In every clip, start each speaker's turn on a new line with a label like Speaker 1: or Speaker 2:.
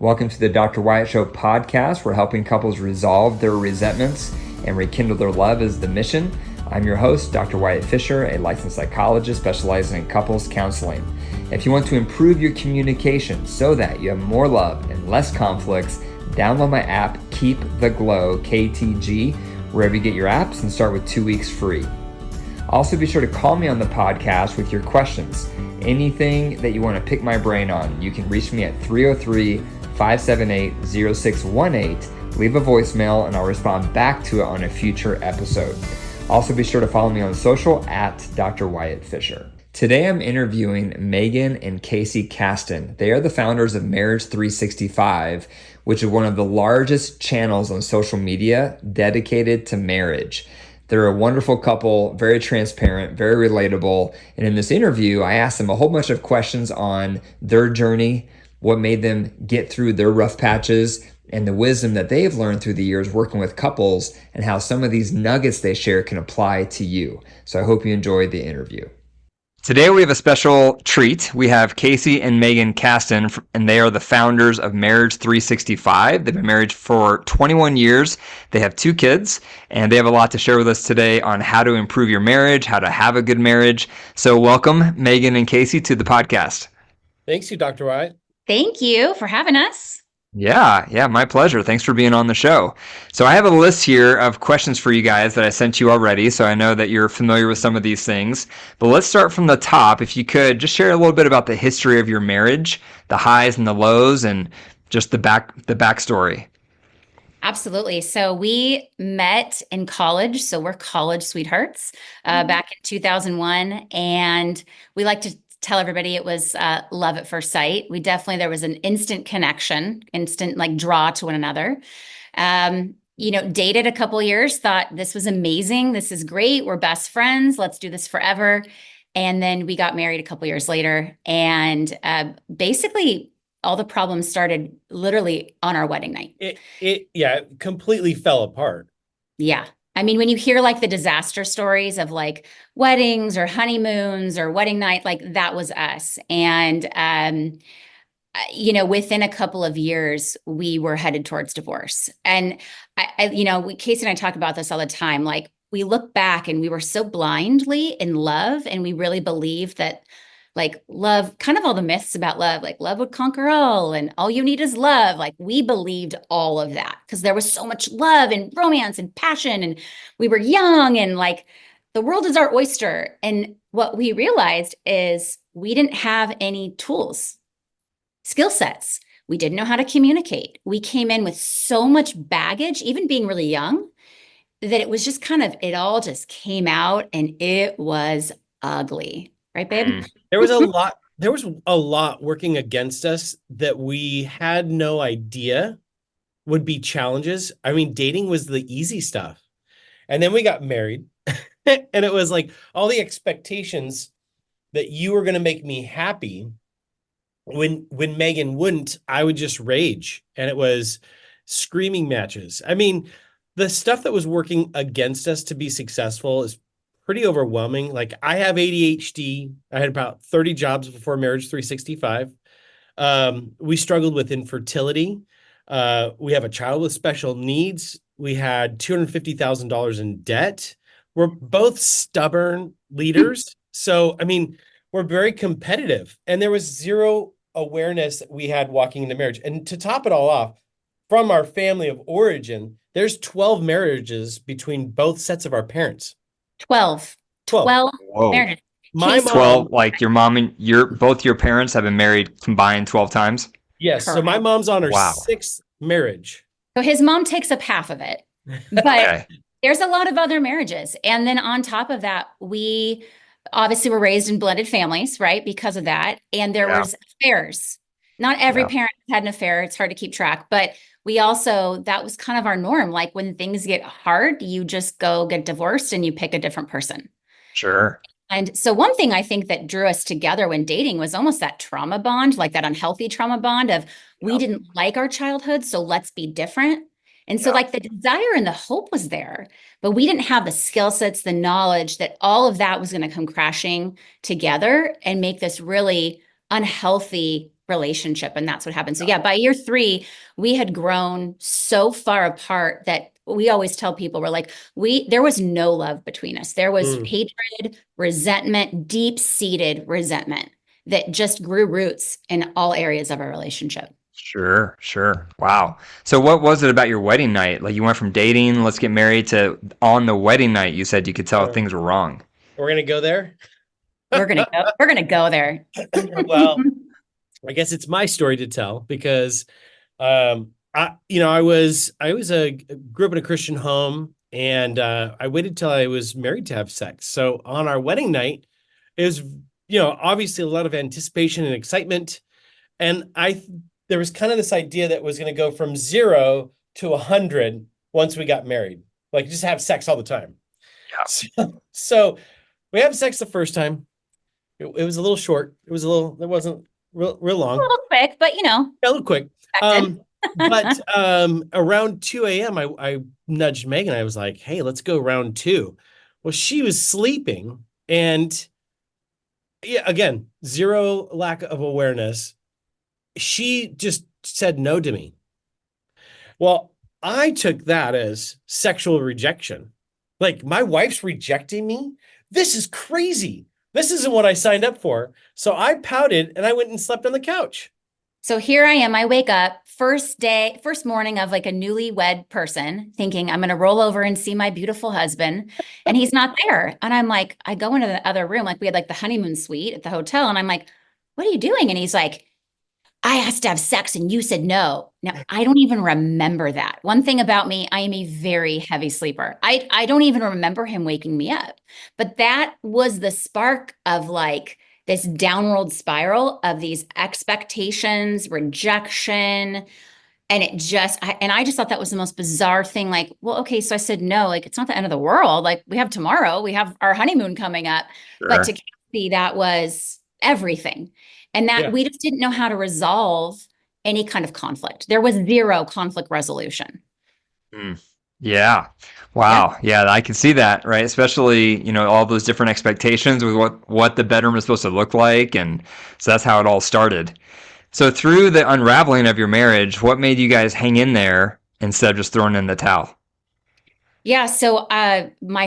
Speaker 1: Welcome to the Dr. Wyatt Show podcast. We're helping couples resolve their resentments and rekindle their love is the mission. I'm your host, Dr. Wyatt Fisher, a licensed psychologist specializing in couples counseling. If you want to improve your communication so that you have more love and less conflicts, download my app, Keep the Glow, KTG, wherever you get your apps, and start with 2 weeks free. Also, be sure to call me on the podcast with your questions. Anything that you want to pick my brain on, you can reach me at 303-578-0618. Leave a voicemail and I'll respond back to it on a future episode. Also, be sure to follow me on social at Dr. Wyatt Fisher. Today, I'm interviewing Megan and Casey Caston. They are the founders of Marriage 365, which is one of the largest channels on social media dedicated to marriage. They're a wonderful couple, very transparent, very relatable. And in this interview, I asked them a whole bunch of questions on their journey, what made them get through their rough patches, and the wisdom that they've learned through the years working with couples, and how some of these nuggets they share can apply to you. So I hope you enjoyed the interview. Today we have a special treat. We have Casey and Megan Caston, and they are the founders of Marriage 365. They've been married for 21 years. They have 2 kids, and they have a lot to share with us today on how to improve your marriage, how to have a good marriage. So welcome, Megan and Casey, to the podcast.
Speaker 2: Thanks, you, Dr. Wyatt.
Speaker 3: Thank you for having us.
Speaker 1: Yeah, my pleasure. Thanks for being on the show. So I have a list here of questions for you guys that I sent you already, so I know that you're familiar with some of these things. But let's start from the top. If you could, just share a little bit about the history of your marriage, the highs and the lows, and just the backstory.
Speaker 3: Absolutely. So we met in college. So we're college sweethearts back in 2001. And we like to tell everybody it was love at first sight. There was an instant connection, instant like draw to one another. Dated a couple years, thought this was amazing. This is great. We're best friends. Let's do this forever. And then we got married a couple years later. And basically all the problems started literally on our wedding night.
Speaker 2: It completely fell apart.
Speaker 3: Yeah. I mean, when you hear like the disaster stories of like weddings or honeymoons or wedding night, like that was us. And, within a couple of years, we were headed towards divorce. And, Casey and I talk about this all the time. Like we look back and we were so blindly in love, and we really believed that like love, kind of all the myths about love, like love would conquer all and all you need is love. Like we believed all of that because there was so much love and romance and passion, and we were young and like the world is our oyster. And what we realized is we didn't have any tools, skill sets. We didn't know how to communicate. We came in with so much baggage, even being really young, that it was just it all just came out, and it was ugly. Right, babe?
Speaker 2: There was a lot working against us that we had no idea would be challenges. I mean, dating was the easy stuff. And then we got married and it was like all the expectations that you were going to make me happy. When Megan wouldn't, I would just rage, and it was screaming matches. I mean, the stuff that was working against us to be successful is pretty overwhelming. Like I have ADHD. I had about 30 jobs before Marriage 365. We struggled with infertility. We have a child with special needs. We had $250,000 in debt. We're both stubborn leaders. So, I mean, we're very competitive, and there was zero awareness that we had walking into marriage. And to top it all off, from our family of origin, there's 12 marriages between both sets of our parents.
Speaker 3: 12 marriages.
Speaker 2: My mom,
Speaker 1: 12, like your mom and both your parents have been married combined 12 times?
Speaker 2: Yes.
Speaker 3: Correct.
Speaker 2: So my mom's on her 6th marriage.
Speaker 3: So his mom takes up half of it, but
Speaker 1: Okay.
Speaker 3: There's a lot of other marriages. And then on top of that, we obviously were raised in blended families, right? Because of that. And there was affairs. Not every parent had an affair. It's hard to keep track, but that was kind of our norm. Like when things get hard, you just go get divorced and you pick a different person.
Speaker 1: Sure.
Speaker 3: And so one thing I think that drew us together when dating was almost that trauma bond, like that unhealthy trauma bond of we didn't like our childhood, so let's be different. And so like the desire and the hope was there, but we didn't have the skill sets, the knowledge that all of that was going to come crashing together and make this really unhealthy relationship. And that's what happened. So yeah, by year 3, we had grown so far apart that we always tell people, we're like, there was no love between us. There was hatred, resentment, deep-seated resentment that just grew roots in all areas of our relationship.
Speaker 1: Sure. Wow. So what was it about your wedding night? Like you went from dating, let's get married, to on the wedding night, you said you could tell things were wrong.
Speaker 2: We're going to go there.
Speaker 3: We're going to go there.
Speaker 2: Well, I guess it's my story to tell because, I grew up in a Christian home, and I waited till I was married to have sex. So on our wedding night, it was, obviously a lot of anticipation and excitement. And there was kind of this idea that was going to go from 0 to 100 once we got married, like just have sex all the time. Yeah. So we had sex the first time. It was a little short. It wasn't real long.
Speaker 3: A little quick, but
Speaker 2: a little quick. But around 2 a.m., I nudged Megan. I was like, hey, let's go round 2. Well, she was sleeping, and yeah, again, zero lack of awareness. She just said no to me. Well, I took that as sexual rejection. Like, my wife's rejecting me? This is crazy. This isn't what I signed up for. So I pouted and I went and slept on the couch.
Speaker 3: So here I am. I wake up first morning of like a newlywed person thinking I'm going to roll over and see my beautiful husband, and he's not there. And I'm like, I go into the other room. Like we had like the honeymoon suite at the hotel. And I'm like, what are you doing? And he's like, I asked to have sex and you said no. Now, I don't even remember that. One thing about me, I am a very heavy sleeper. I don't even remember him waking me up. But that was the spark of like this downward spiral of these expectations, rejection. And I just thought that was the most bizarre thing. Like, well, okay, so I said no, like it's not the end of the world. Like we have tomorrow, we have our honeymoon coming up. Sure. But to Kathy, that was everything. And that we just didn't know how to resolve any kind of conflict. There was zero conflict resolution.
Speaker 1: Yeah. Wow. Yeah, I can see that, right? Especially, all those different expectations with what the bedroom is supposed to look like. And so that's how it all started. So through the unraveling of your marriage, what made you guys hang in there instead of just throwing in the towel? Yeah.
Speaker 3: So my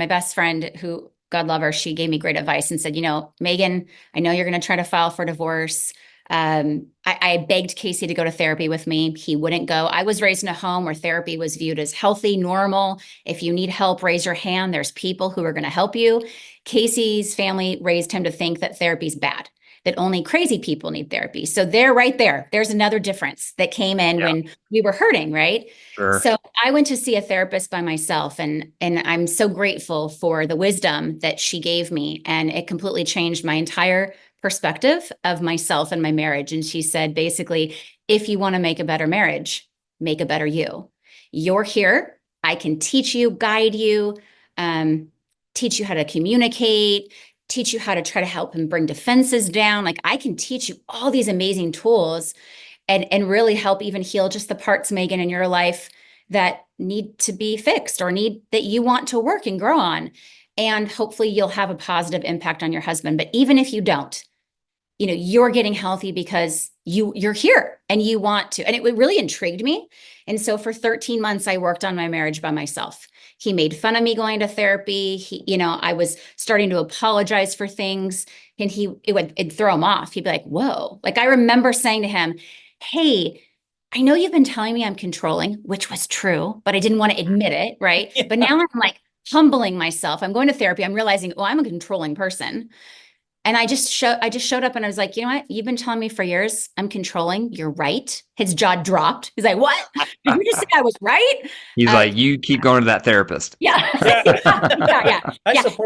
Speaker 3: best friend, who, God love her, she gave me great advice and said, Megan, I know you're going to try to file for divorce. I begged Casey to go to therapy with me. He wouldn't go. I was raised in a home where therapy was viewed as healthy, normal. If you need help, raise your hand. There's people who are going to help you. Casey's family raised him to think that therapy's bad, that only crazy people need therapy. So there's another difference that came in when we were hurting, right? Sure. So I went to see a therapist by myself, and I'm so grateful for the wisdom that she gave me. And it completely changed my entire perspective of myself and my marriage. And she said, basically, if you want to make a better marriage, make a better you. You're here. I can teach you, guide you, teach you how to communicate, teach you how to try to help him bring defenses down. Like I can teach you all these amazing tools and really help even heal just the parts, Megan, in your life that need to be fixed or that you want to work and grow on. And hopefully you'll have a positive impact on your husband. But even if you don't, you're getting healthy because you're here and you want to. And it really intrigued me. And so for 13 months, I worked on my marriage by myself. He made fun of me going to therapy. I was starting to apologize for things, and it'd throw him off. He'd be like, whoa. Like I remember saying to him, hey, I know you've been telling me I'm controlling, which was true, but I didn't want to admit it. Right. Yeah. But now I'm like humbling myself. I'm going to therapy. I'm realizing, I'm a controlling person. And I just showed up and I was like, you know what? You've been telling me for years I'm controlling. You're right. His jaw dropped. He's like, what? Did you just say I was right?
Speaker 1: He's like, you keep going to that therapist.
Speaker 3: Yeah. Yeah.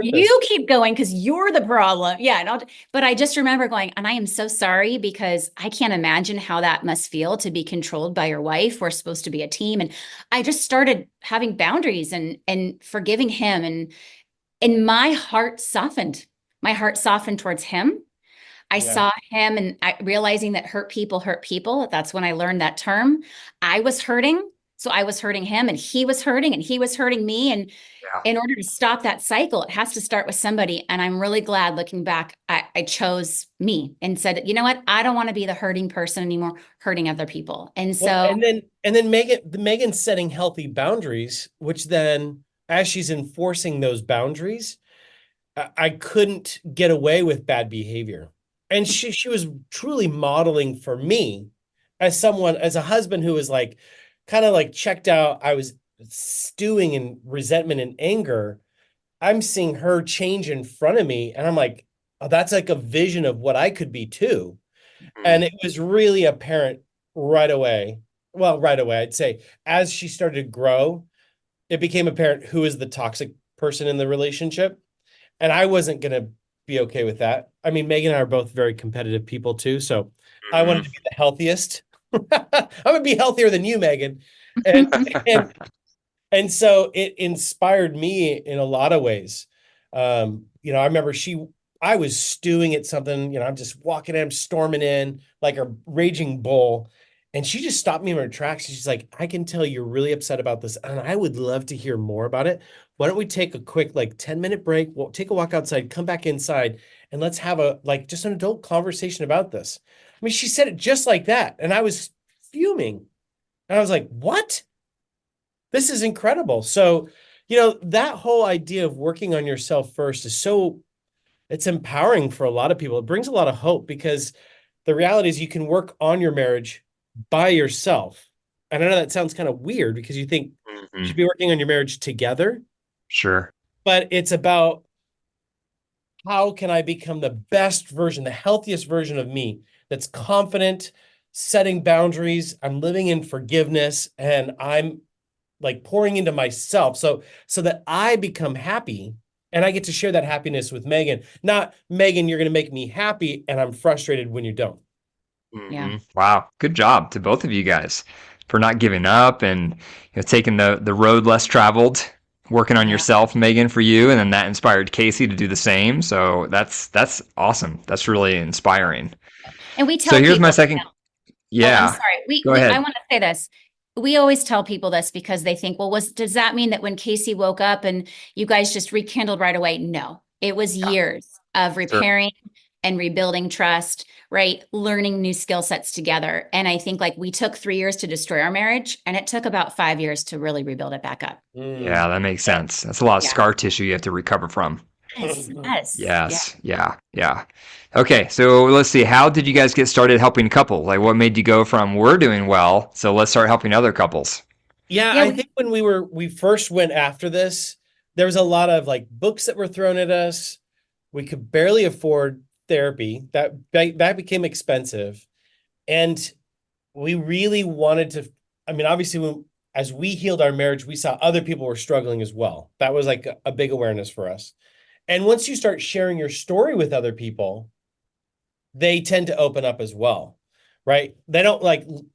Speaker 3: You keep going because you're the problem. Yeah. But I just remember going, and I am so sorry because I can't imagine how that must feel to be controlled by your wife. We're supposed to be a team. And I just started having boundaries and forgiving him. And my heart softened. My heart softened towards him. I saw him realizing that hurt people. That's when I learned that term. I was hurting. So I was hurting him and he was hurting me. And
Speaker 1: Yeah.
Speaker 3: in order to stop that cycle, it has to start with somebody. And I'm really glad looking back, I chose me and said, you know what? I don't want to be the hurting person anymore, hurting other people. And
Speaker 2: Well,
Speaker 3: so
Speaker 2: and then Megan's setting healthy boundaries, which then as she's enforcing those boundaries, I couldn't get away with bad behavior. And she was truly modeling for me as someone, as a husband who was like kind of like checked out. I was stewing in resentment and anger. I'm seeing her change in front of me, and I'm like, oh, that's like a vision of what I could be too. And it was really apparent right away. Well, right away, I'd say as she started to grow, it became apparent who is the toxic person in the relationship. And I wasn't going to be okay with that. I mean, Megan and I are both very competitive people too. So I wanted to be the healthiest. I'm going to be healthier than you, Megan. And, and, and so it inspired me in a lot of ways. I remember I was stewing at something, I'm just walking in, storming in like a raging bull. And she just stopped me in her tracks. She's like, I can tell you're really upset about this. And I would love to hear more about it. Why don't we take a quick, 10-minute break? We'll take a walk outside, come back inside, and let's have just an adult conversation about this. I mean, she said it just like that. And I was fuming. And I was like, what? This is incredible. So, that whole idea of working on yourself first it's empowering for a lot of people. It brings a lot of hope because the reality is you can work on your marriage by yourself. And I know that sounds kind of weird because you think you should be working on your marriage together.
Speaker 1: Sure.
Speaker 2: But it's about how can I become the best version, the healthiest version of me that's confident, setting boundaries, I'm living in forgiveness, and I'm like pouring into myself so that I become happy and I get to share that happiness with Megan. Not, Megan, you're going to make me happy and I'm frustrated when you don't.
Speaker 3: Yeah.
Speaker 1: Wow. Good job to both of you guys for not giving up and taking the road less traveled, working on yourself, Megan, for you, and then that inspired Casey to do the same. So that's awesome. That's really inspiring.
Speaker 3: And we tell
Speaker 1: So here's
Speaker 3: people,
Speaker 1: my second. Yeah.
Speaker 3: I'm sorry.
Speaker 1: Go ahead.
Speaker 3: I want to say this. We always tell people this because they think, well, does that mean that when Casey woke up and you guys just rekindled right away? No, it was years of repairing and rebuilding trust, right? Learning new skill sets together. And I think we took 3 years to destroy our marriage and it took about 5 years to really rebuild it back up.
Speaker 1: Yeah, that makes sense. That's a lot of scar tissue you have to recover from.
Speaker 3: Yes.
Speaker 1: Yeah. Okay, so let's see. How did you guys get started helping couples? Like, what made you go from we're doing well, so let's start helping other couples?
Speaker 2: I think when we first went after this, there was a lot of books that were thrown at us. We could barely afford therapy. That became expensive, and we really wanted to. I mean, obviously, as we healed our marriage, we saw other people were struggling as well. That was a big awareness for us. And once you start sharing your story with other people, they tend to open up as well, right? They don't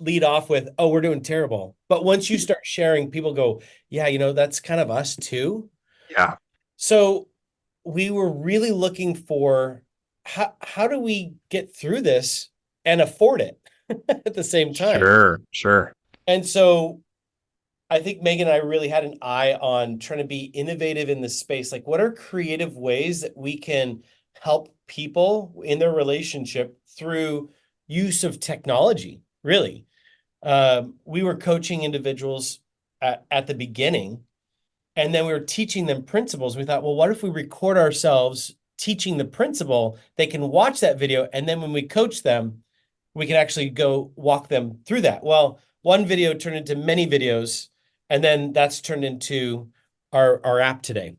Speaker 2: lead off with, oh, we're doing terrible. But once you start sharing, people go, yeah, that's kind of us too.
Speaker 1: Yeah.
Speaker 2: So we were really looking for how do we get through this and afford it at the same time?
Speaker 1: Sure.
Speaker 2: And so I think Megan and I really had an eye on trying to be innovative in this space. What are creative ways that we can help people in their relationship through use of technology? Really, we were coaching individuals at the beginning, and then we were teaching them principles. We thought, well, what if we record ourselves teaching the principle? They can watch that video, and then when we coach them, we can actually go walk them through that. Well, one video turned into many videos. And then that's turned into our app today.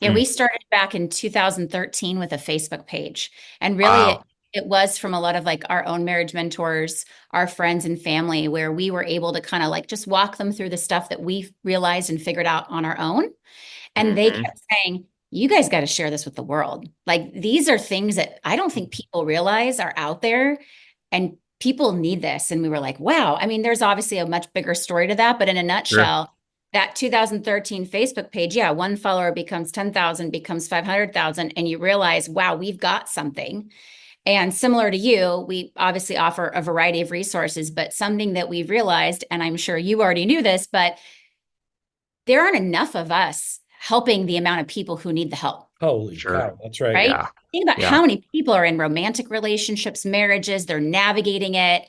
Speaker 3: Yeah, we started back in 2013 with a Facebook page. And really, it was from a lot of our own marriage mentors, our friends and family, where we were able to kind of just walk them through the stuff that we realized and figured out on our own. And they kept saying, you guys got to share this with the world. These are things that I don't think people realize are out there. And people need this. And we were like, wow. I mean, there's obviously a much bigger story to that, but in a nutshell, that 2013 Facebook page, one follower becomes 10,000, becomes 500,000. And you realize, wow, we've got something. And similar to you, we obviously offer a variety of resources, but something that we've realized, and I'm sure you already knew this, but there aren't enough of us helping the amount of people who need the help.
Speaker 2: Holy
Speaker 1: Sure.
Speaker 2: cow. That's right.
Speaker 3: Right?
Speaker 1: Yeah.
Speaker 3: Think about
Speaker 1: Yeah.
Speaker 3: how many people are in romantic relationships, marriages, they're navigating it.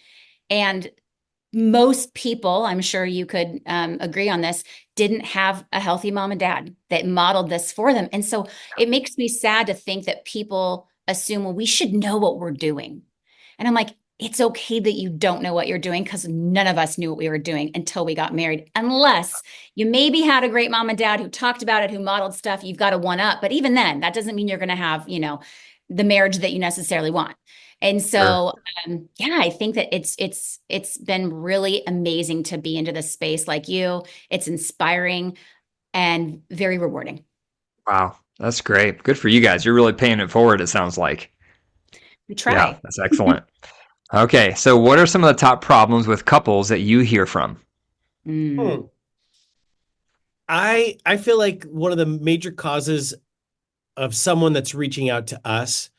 Speaker 3: And most people, I'm sure you could agree on this, didn't have a healthy mom and dad that modeled this for them. And so it makes me sad to think that people assume, well, we should know what we're doing. And I'm like, it's okay that you don't know what you're doing because none of us knew what we were doing until we got married, unless you maybe had a great mom and dad who talked about it, who modeled stuff. You've got to one up. But even then, that doesn't mean you're going to have, the marriage that you necessarily want. And so, yeah, I think that it's been really amazing to be into this space like you. It's inspiring and very rewarding.
Speaker 1: Wow. That's great. Good for you guys. You're really paying it forward, it sounds like.
Speaker 3: We
Speaker 1: Yeah,
Speaker 3: try.
Speaker 1: that's excellent. Okay, so what are some of the top problems with couples that you hear from?
Speaker 3: Mm.
Speaker 2: Hmm. I feel like one of the major causes of someone that's reaching out to us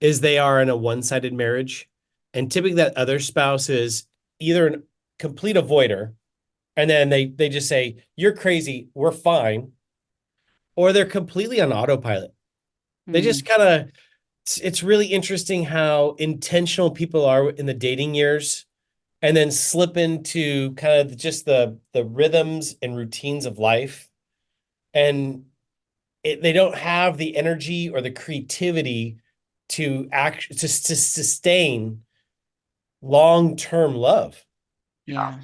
Speaker 2: is they are in a one-sided marriage. And typically that other spouse is either a complete avoider, and then they just say, "You're crazy, we're fine," or they're completely on autopilot. They just kind of, it's really interesting how intentional people are in the dating years and then slip into kind of just the rhythms and routines of life. And they don't have the energy or the creativity to to sustain long-term love.
Speaker 3: Yeah.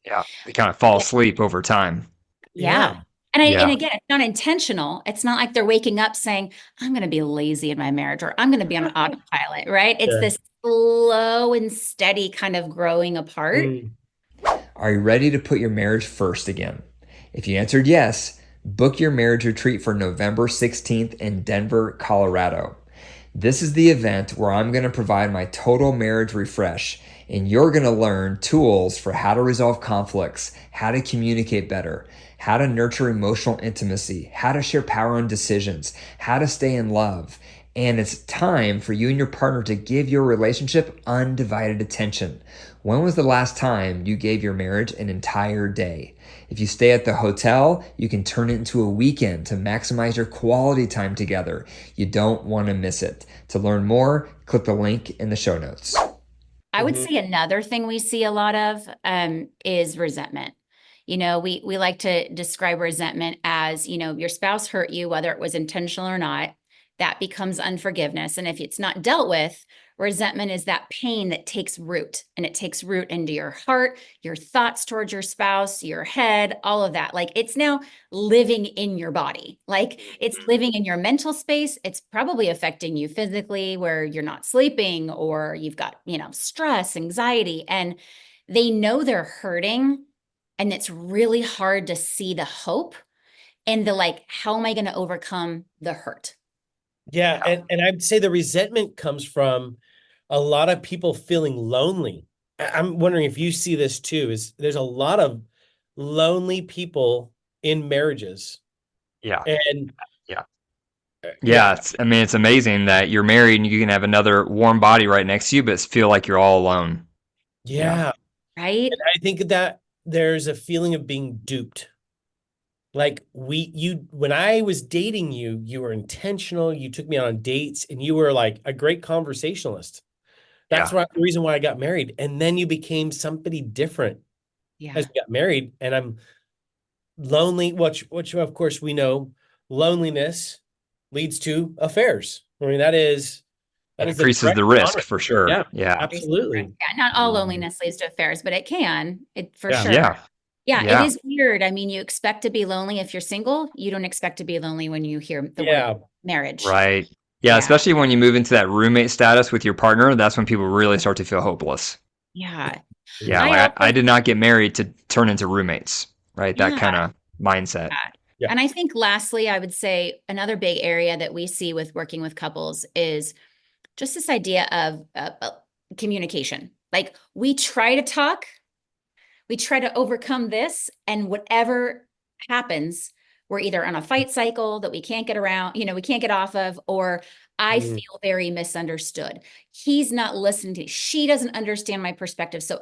Speaker 1: Yeah, they kind of fall asleep over time.
Speaker 3: Yeah. And
Speaker 1: Yeah.
Speaker 3: again, it's not intentional. It's not like they're waking up saying, I'm going to be lazy in my marriage or I'm going to be on autopilot, right? It's
Speaker 2: Yeah.
Speaker 3: this slow and steady kind of growing apart.
Speaker 2: Mm.
Speaker 1: Are you ready to put your marriage first again? If you answered yes, book your marriage retreat for November 16th in Denver, Colorado. This is the event where I'm going to provide my total marriage refresh, and you're going to learn tools for how to resolve conflicts, how to communicate better, how to nurture emotional intimacy, how to share power in decisions, how to stay in love. And it's time for you and your partner to give your relationship undivided attention. When was the last time you gave your marriage an entire day? If you stay at the hotel, you can turn it into a weekend to maximize your quality time together. You don't want to miss it. To learn more, click the link in the show notes.
Speaker 3: I would
Speaker 2: Mhm.
Speaker 3: say another thing we see a lot of is resentment. We like to describe resentment as, your spouse hurt you, whether it was intentional or not. That becomes unforgiveness. And if it's not dealt with, resentment is that pain that takes root, and it takes root into your heart, your thoughts towards your spouse, your head, all of that. Like it's now living in your body. Like it's living in your mental space. It's probably affecting you physically where you're not sleeping or you've got, stress, anxiety, and they know they're hurting. And it's really hard to see the hope and the like, how am I going to overcome the hurt?
Speaker 2: Yeah, and I'd say the resentment comes from a lot of people feeling lonely. I'm wondering if you see this too, is there's a lot of lonely people in marriages.
Speaker 1: Yeah.
Speaker 2: And
Speaker 1: Yeah.
Speaker 2: yeah,
Speaker 1: Yeah. It's amazing that you're married and you can have another warm body right next to you, but feel like you're all alone.
Speaker 2: yeah.
Speaker 3: Right?
Speaker 2: And I think that there's a feeling of being duped. Like when I was dating you, you were intentional, you took me on dates, and you were like a great conversationalist. That's
Speaker 1: Yeah.
Speaker 2: the reason why I got married. And then you became somebody different
Speaker 3: Yeah.
Speaker 2: as we got married, and I'm lonely, which of course we know loneliness leads to affairs. I mean, that is
Speaker 1: It
Speaker 2: the
Speaker 1: increases
Speaker 2: direct
Speaker 1: the risk
Speaker 2: honor.
Speaker 1: for sure.
Speaker 2: Yeah,
Speaker 1: Yeah.
Speaker 2: absolutely.
Speaker 3: Yeah, not all loneliness leads to affairs, but it can, for
Speaker 2: Yeah.
Speaker 3: sure.
Speaker 1: Yeah.
Speaker 3: Yeah, it
Speaker 1: Yeah.
Speaker 3: is weird. I mean, you expect to be lonely if you're single. You don't expect to be lonely when you hear the
Speaker 2: Yeah.
Speaker 3: word marriage.
Speaker 1: Right. Yeah.
Speaker 3: Yeah.
Speaker 1: Especially when you move into that roommate status with your partner, that's when people really start to feel hopeless.
Speaker 3: Yeah.
Speaker 1: Yeah.
Speaker 3: I
Speaker 1: Like I
Speaker 3: also,
Speaker 1: did not get married to turn into roommates, right? That
Speaker 3: yeah.
Speaker 1: kind of mindset.
Speaker 2: Yeah.
Speaker 3: And I think lastly, I would say another big area that we see with working with couples is just this idea of communication. Like we try to talk, we try to overcome this, and whatever happens, we're either on a fight cycle that we can't get around, we can't get off of, or I
Speaker 2: Mm.
Speaker 3: feel very misunderstood. He's not listening to me. She doesn't understand my perspective. So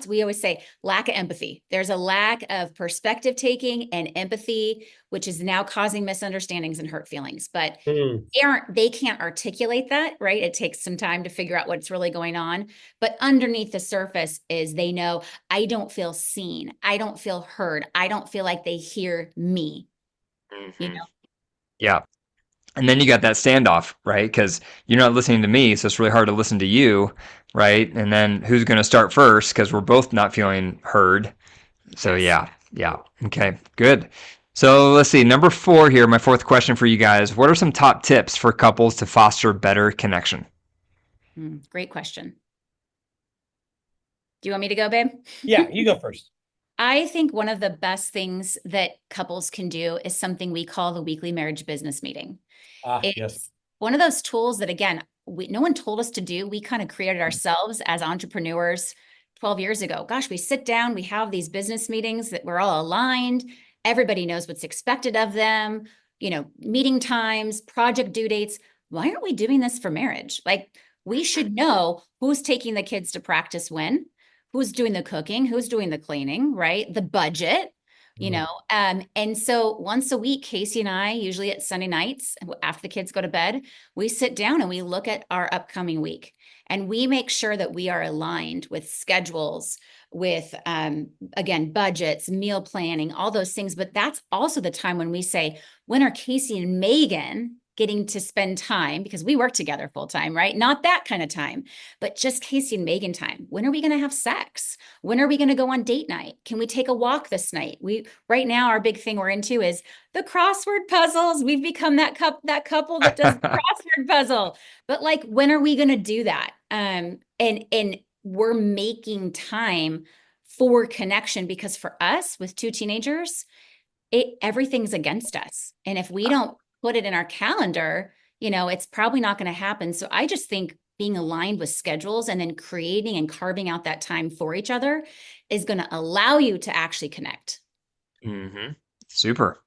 Speaker 3: we always say lack of empathy. There's a lack of perspective taking and empathy, which is now causing misunderstandings and hurt feelings. But
Speaker 2: Mm.
Speaker 3: they can't articulate that, right? It takes some time to figure out what's really going on. But underneath the surface is they know I don't feel seen. I don't feel heard. I don't feel like they hear me, you know?
Speaker 1: Yeah. And then you got that standoff, right? Because you're not listening to me, so it's really hard to listen to you, right? And then who's going to start first? Because we're both not feeling heard. So
Speaker 3: Yes.
Speaker 1: yeah. Okay, good. So let's see. Number 4 here, my fourth question for you guys. What are some top tips for couples to foster better connection?
Speaker 3: Great question. Do you want me to go, babe?
Speaker 2: Yeah, you go first.
Speaker 3: I think one of the best things that couples can do is something we call the weekly marriage business meeting.
Speaker 2: Yes.
Speaker 3: It's one of those tools that, again, no one told us to do. We kind of created ourselves as entrepreneurs 12 years ago. Gosh, we sit down, we have these business meetings that we're all aligned. Everybody knows what's expected of them, meeting times, project due dates. Why aren't we doing this for marriage? Like, we should know who's taking the kids to practice when, who's doing the cooking, who's doing the cleaning, right? The budget, and so once a week, Casey and I, usually at Sunday nights after the kids go to bed, we sit down and we look at our upcoming week and we make sure that we are aligned with schedules, with, again, budgets, meal planning, all those things. But that's also the time when we say, when are Casey and Megan getting to spend time, because we work together full time, right? Not that kind of time, but just Casey and Megan time. When are we going to have sex? When are we going to go on date night? Can we take a walk this night? Right now, our big thing we're into is the crossword puzzles. We've become that couple that does the crossword puzzle. But like, when are we going to do that? And we're making time for connection, because for us with 2 teenagers, everything's against us. And if we don't put it in our calendar, it's probably not going to happen. So I just think being aligned with schedules and then creating and carving out that time for each other is going to allow you to actually connect.
Speaker 1: Mm-hmm. Super.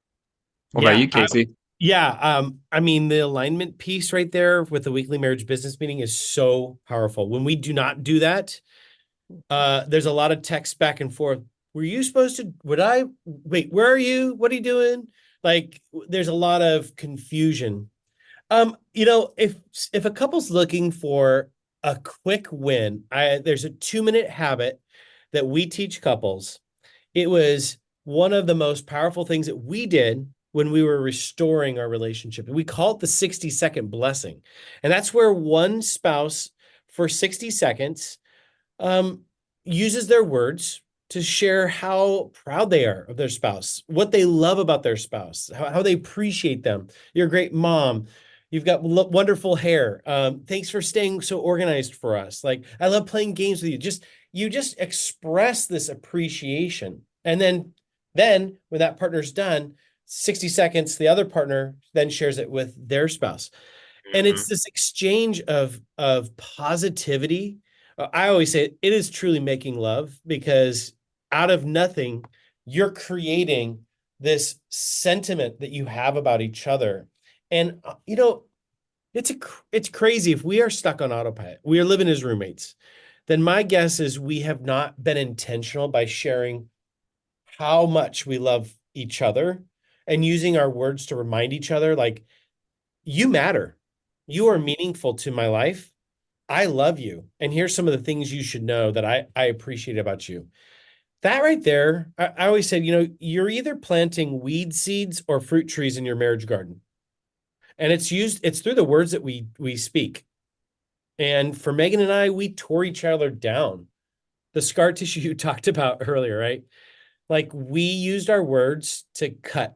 Speaker 1: What about you, Casey?
Speaker 2: I mean, the alignment piece right there with the weekly marriage business meeting is so powerful. When we do not do that, there's a lot of text back and forth. Were you supposed to, wait, where are you? What are you doing? Like, there's a lot of confusion. If a couple's looking for a quick win, there's a 2-minute habit that we teach couples. It was one of the most powerful things that we did when we were restoring our relationship. We call it the 60-second blessing. And that's where one spouse for 60 seconds uses their words to share how proud they are of their spouse, what they love about their spouse, how they appreciate them. You're a great mom. You've got wonderful hair. Thanks for staying so organized for us. Like, I love playing games with you. You just express this appreciation. And then when that partner's done, 60 seconds, the other partner then shares it with their spouse. And it's this exchange of positivity. I always say it is truly making love, because out of nothing, you're creating this sentiment that you have about each other. And, it's crazy. If we are stuck on autopilot, we are living as roommates, then my guess is we have not been intentional by sharing how much we love each other and using our words to remind each other, like, you matter. You are meaningful to my life. I love you. And here's some of the things you should know that I appreciate about you. That right there, I always said, you're either planting weed seeds or fruit trees in your marriage garden. And it's through the words that we speak. And for Megan and I, we tore each other down. The scar tissue you talked about earlier, right? Like, we used our words to cut.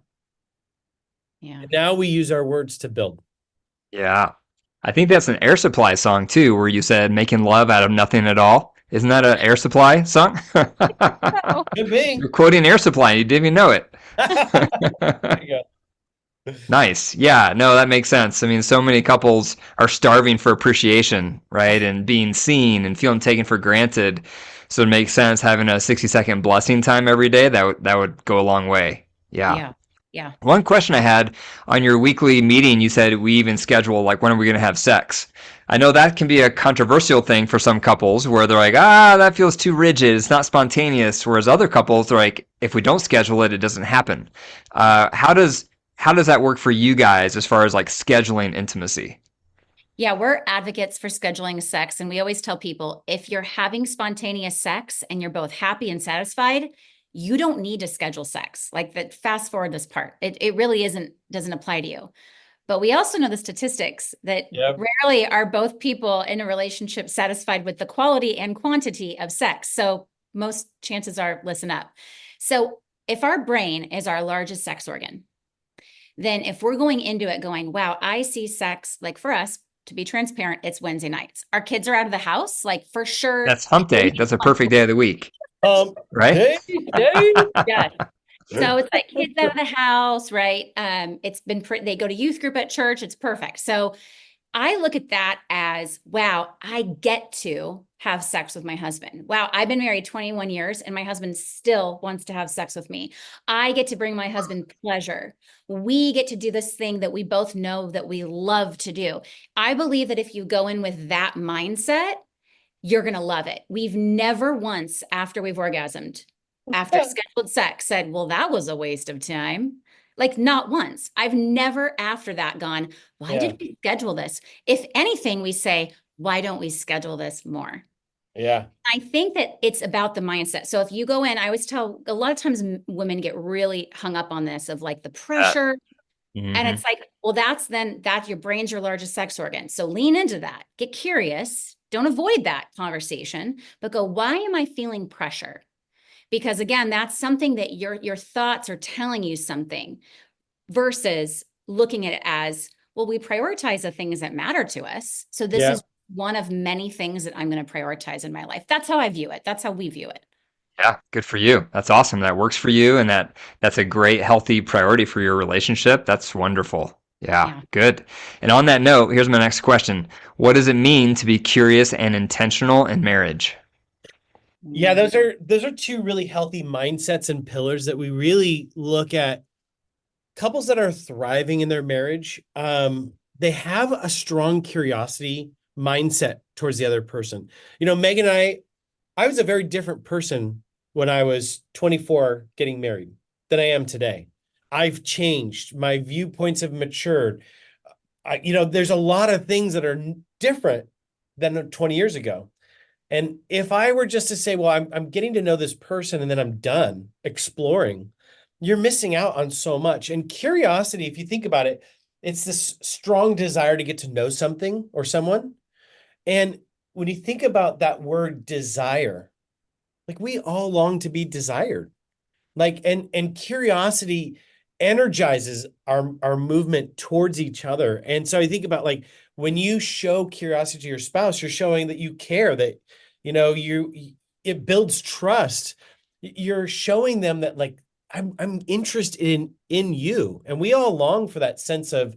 Speaker 3: Yeah.
Speaker 2: And now we use our words to build.
Speaker 1: Yeah. I think that's an Air Supply song too, where you said making love out of nothing at all. Isn't that an Air Supply song?
Speaker 2: Could be.
Speaker 1: You're quoting Air Supply and you didn't even know it.
Speaker 2: There you go.
Speaker 1: Nice. Yeah, no, that makes sense. I mean, so many couples are starving for appreciation, right? And being seen and feeling taken for granted. So it makes sense having a 60-second blessing time every day. That would go a long way. Yeah.
Speaker 3: Yeah.
Speaker 1: One question I had on your weekly meeting, you said we even schedule like when are we going to have sex? I know that can be a controversial thing for some couples where they're like, that feels too rigid. It's not spontaneous. Whereas other couples are like, if we don't schedule it, it doesn't happen. How does that work for you guys as far as like scheduling intimacy?
Speaker 3: Yeah, we're advocates for scheduling sex. And we always tell people if you're having spontaneous sex and you're both happy and satisfied, you don't need to schedule sex. Like that, fast forward this part. It really doesn't apply to you. But we also know the statistics that
Speaker 2: Yep.
Speaker 3: rarely are both people in a relationship satisfied with the quality and quantity of sex. So most chances are, listen up. So if our brain is our largest sex organ, then if we're going into it going, wow, I see sex, like for us, to be transparent, it's Wednesday nights. Our kids are out of the house, like for sure.
Speaker 1: That's hump day. That's a perfect day of the week, right?
Speaker 2: Day, day.
Speaker 3: Yes. So it's like kids out of the house, right? It's been they go to youth group at church. It's perfect. So I look at that as, wow, I get to have sex with my husband. Wow, I've been married 21 years and my husband still wants to have sex with me. I get to bring my husband pleasure. We get to do this thing that we both know that we love to do. I believe that if you go in with that mindset, you're going to love it. We've never once, after we've orgasmed, after scheduled sex, said, well, that was a waste of time. Like not once. I've never after that gone, why did we schedule this? If anything, we say, why don't we schedule this more?
Speaker 2: Yeah.
Speaker 3: I think that it's about the mindset. So if you go in, I always tell a lot of times women get really hung up on this of like the pressure. And it's like, well, that's your brain's your largest sex organ. So lean into that, get curious, don't avoid that conversation, but go, why am I feeling pressure? Because again, that's something that your thoughts are telling you something versus looking at it as, well, we prioritize the things that matter to us. So this is one of many things that I'm going to prioritize in my life. That's how I view it. That's how we view it.
Speaker 1: Yeah, good for you. That's awesome. That works for you, and that's a great, healthy priority for your relationship. That's wonderful. Yeah, good. And on that note, here's my next question. What does it mean to be curious and intentional in marriage?
Speaker 2: Yeah, those are two really healthy mindsets and pillars that we really look at. Couples that are thriving in their marriage, they have a strong curiosity mindset towards the other person. You know, Megan and I was a very different person when I was 24 getting married than I am today. I've changed. My viewpoints have matured. There's a lot of things that are different than 20 years ago. And if I were just to say, well, I'm getting to know this person and then I'm done exploring, you're missing out on so much. And curiosity, if you think about it, it's this strong desire to get to know something or someone. And when you think about that word desire, like we all long to be desired. Like, and curiosity energizes our movement towards each other. And so I think about like when you show curiosity to your spouse, you're showing that you care, that it builds trust. You're showing them that like I'm interested in you. And we all long for that sense of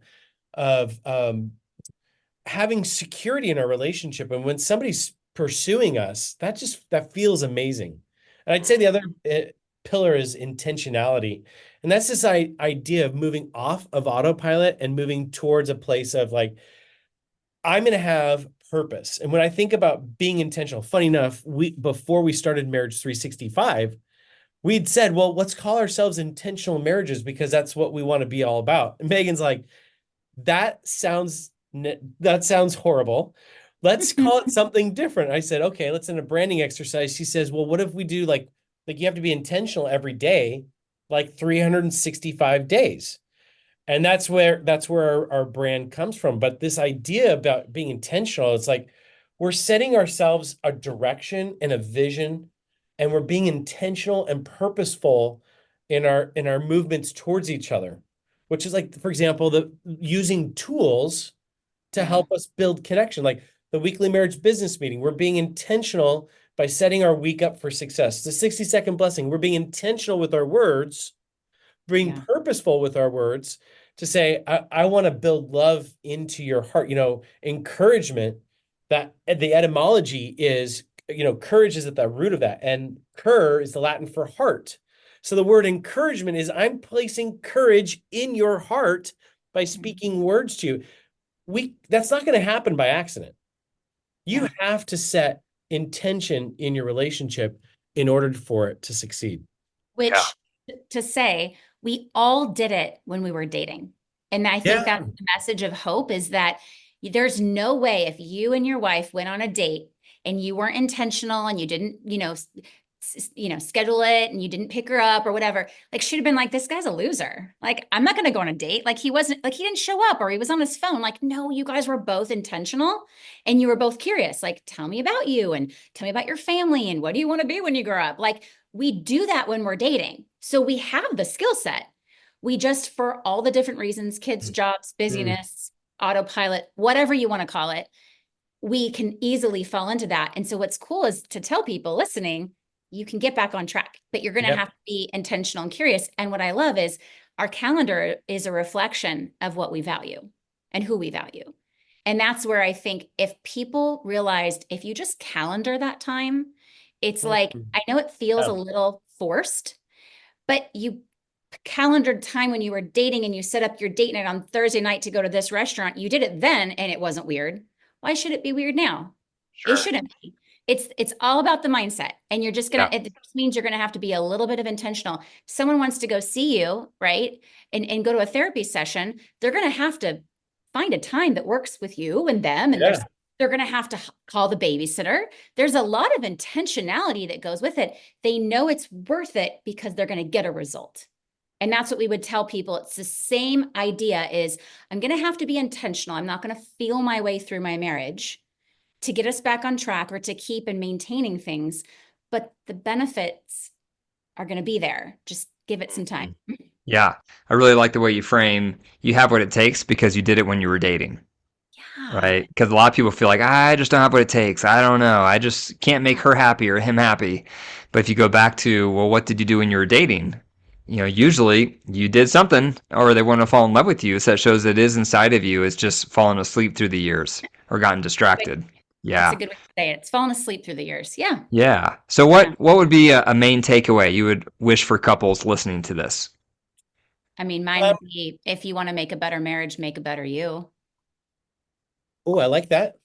Speaker 2: having security in our relationship. And when somebody's pursuing us, that feels amazing. And I'd say the other pillar is intentionality. And that's this idea of moving off of autopilot and moving towards a place of like, I'm going to have purpose. And when I think about being intentional, funny enough, before we started Marriage 365, we'd said, well, let's call ourselves intentional marriages because that's what we want to be all about. And Megan's like, that sounds horrible. Let's call it something different. I said, okay, let's in a branding exercise. She says, well, what if we do like you have to be intentional every day, like 365 days. And that's where our brand comes from. But this idea about being intentional, it's like we're setting ourselves a direction and a vision, and we're being intentional and purposeful in our movements towards each other, which is like, for example, using tools to help us build connection, like the weekly marriage business meeting. We're being intentional by setting our week up for success. The 60-second blessing. We're being intentional with our words, being purposeful with our words to say, I want to build love into your heart. Encouragement, that the etymology is, courage is at the root of that. And cur is the Latin for heart. So the word encouragement is I'm placing courage in your heart by speaking words to you. That's not going to happen by accident. You have to set intention in your relationship in order for it to succeed.
Speaker 3: Which to say, we all did it when we were dating. And I think that's the message of hope, is that there's no way, if you and your wife went on a date and you weren't intentional and you didn't, schedule it and you didn't pick her up or whatever, like she'd have been like, this guy's a loser. Like, I'm not going to go on a date. Like he didn't show up, or he was on his phone. Like, no, you guys were both intentional and you were both curious. Like, tell me about you and tell me about your family and what do you want to be when you grow up? Like, we do that when we're dating. So we have the skill set. We just, for all the different reasons, kids, jobs, busyness, autopilot, whatever you want to call it, we can easily fall into that. And so what's cool is to tell people listening, you can get back on track, but you're going to have to be intentional and curious. And what I love is our calendar is a reflection of what we value and who we value. And that's where I think if people realized, if you just calendar that time, it's like, I know it feels a little forced, but you calendared time when you were dating and you set up your date night on Thursday night to go to this restaurant. You did it then and it wasn't weird. Why should it be weird now? Sure. It shouldn't be. It's all about the mindset. And you're just going to, it just means you're going to have to be a little bit of intentional. Someone wants to go see you, right? And go to a therapy session. They're going to have to find a time that works with you and them. And they're going to have to call the babysitter. There's a lot of intentionality that goes with it. They know it's worth it because they're going to get a result. And that's what we would tell people. It's the same idea, is I'm going to have to be intentional. I'm not going to feel my way through my marriage to get us back on track or to keep and maintaining things. But the benefits are going to be there. Just give it some time.
Speaker 1: Yeah. I really like the way you frame, you have what it takes because you did it when you were dating. Yeah. Right. Because a lot of people feel like, I just don't have what it takes. I don't know. I just can't make her happy or him happy. But if you go back to, well, what did you do when you were dating? Usually you did something or they want to fall in love with you. So that shows it is inside of you. It's just fallen asleep through the years or gotten distracted. Yeah.
Speaker 3: That's a good way to say it. It's fallen asleep through the years. Yeah.
Speaker 1: Yeah. So what would be a main takeaway you would wish for couples listening to this?
Speaker 3: I mean, mine would be, if you want to make a better marriage, make a better you.
Speaker 2: Oh, I like that.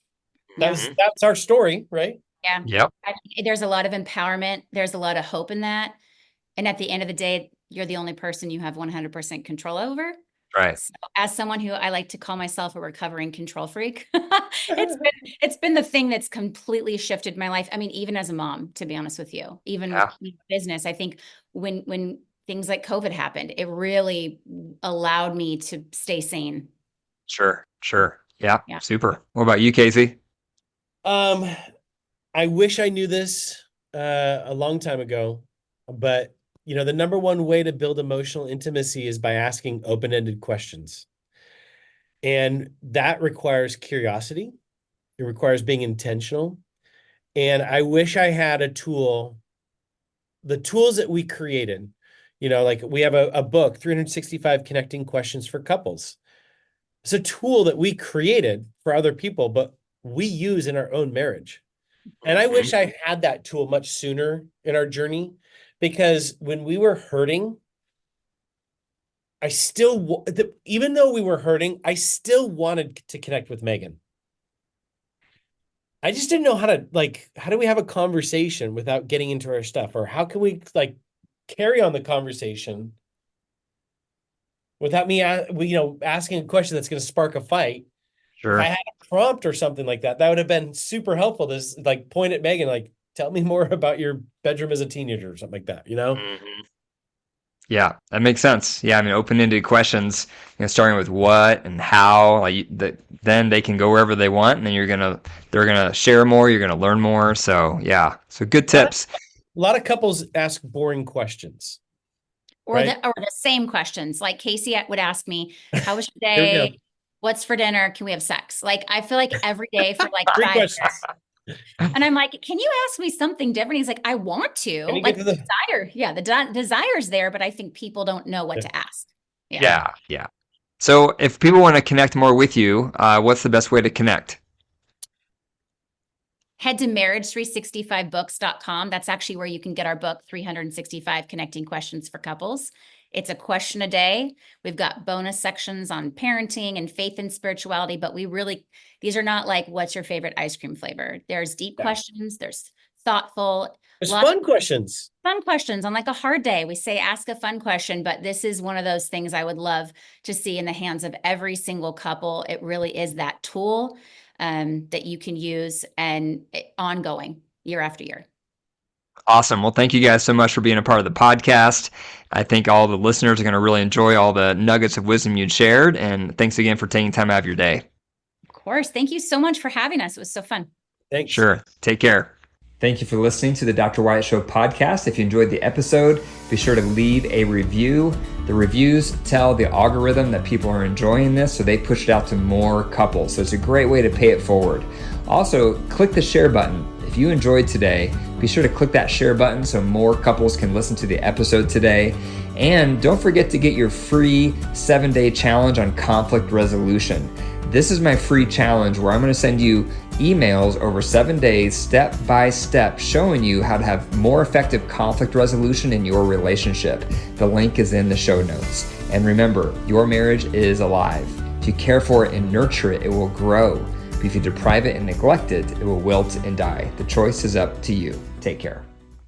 Speaker 2: That's our story, right?
Speaker 3: Yeah.
Speaker 1: Yep.
Speaker 3: There's a lot of empowerment. There's a lot of hope in that. And at the end of the day, you're the only person you have 100% control over.
Speaker 1: Right.
Speaker 3: So as someone who, I like to call myself a recovering control freak, it's been the thing that's completely shifted my life. I mean, even as a mom, to be honest with you, even with business, I think when things like COVID happened, it really allowed me to stay sane.
Speaker 1: Sure. Yeah. Super. What about you, Casey?
Speaker 2: I wish I knew this a long time ago, but the number one way to build emotional intimacy is by asking open-ended questions. And that requires curiosity. It requires being intentional. And I wish I had a tool, the tools that we created, like we have a book, 365 Connecting Questions for Couples. It's a tool that we created for other people, but we use in our own marriage. And I wish I had that tool much sooner in our journey, because when we were hurting, even though we were hurting, I still wanted to connect with Megan. I just didn't know how do we have a conversation without getting into our stuff? Or how can we carry on the conversation without me, asking a question that's going to spark a fight?
Speaker 1: Sure.
Speaker 2: If I had a prompt or something like that, that would have been super helpful to point at Megan, tell me more about your bedroom as a teenager or something like that,
Speaker 1: Yeah, that makes sense. Yeah, I mean, open-ended questions, starting with what and how, then they can go wherever they want, and then they're gonna share more, you're gonna learn more. So yeah, so good tips.
Speaker 2: A lot of couples ask boring questions.
Speaker 3: Or the same questions. Like Casey would ask me, how was your day? What's for dinner? Can we have sex? I feel like every day for 5 years. And I'm like, can you ask me something different? He's like, I want to. The desire. Yeah, the desire's there, but I think people don't know what to ask.
Speaker 1: Yeah. So if people want to connect more with you, what's the best way to connect?
Speaker 3: Head to marriage365books.com. That's actually where you can get our book, 365 Connecting Questions for Couples. It's a question a day. We've got bonus sections on parenting and faith and spirituality, but these are not like, what's your favorite ice cream flavor? There's deep questions. There's thoughtful.
Speaker 2: There's fun questions.
Speaker 3: Fun questions on like a hard day. We say, ask a fun question, but this is one of those things I would love to see in the hands of every single couple. It really is that tool that you can use and ongoing year after year.
Speaker 1: Awesome. Well, thank you guys so much for being a part of the podcast. I think all the listeners are going to really enjoy all the nuggets of wisdom you'd shared. And thanks again for taking time out of your day.
Speaker 3: Of course. Thank you so much for having us. It was so fun.
Speaker 2: Thanks.
Speaker 1: Sure. Take care. Thank you for listening to the Dr. Wyatt Show podcast. If you enjoyed the episode, be sure to leave a review. The reviews tell the algorithm that people are enjoying this, so they push it out to more couples. So it's a great way to pay it forward. Also, click the share button. If you enjoyed today, be sure to click that share button so more couples can listen to the episode today. And don't forget to get your free 7-day challenge on conflict resolution. This is my free challenge where I'm going to send you emails over 7 days, step by step, showing you how to have more effective conflict resolution in your relationship. The link is in the show notes. And remember, your marriage is alive. If you care for it and nurture it, it will grow. But if you deprive it and neglect it, it will wilt and die. The choice is up to you. Take care.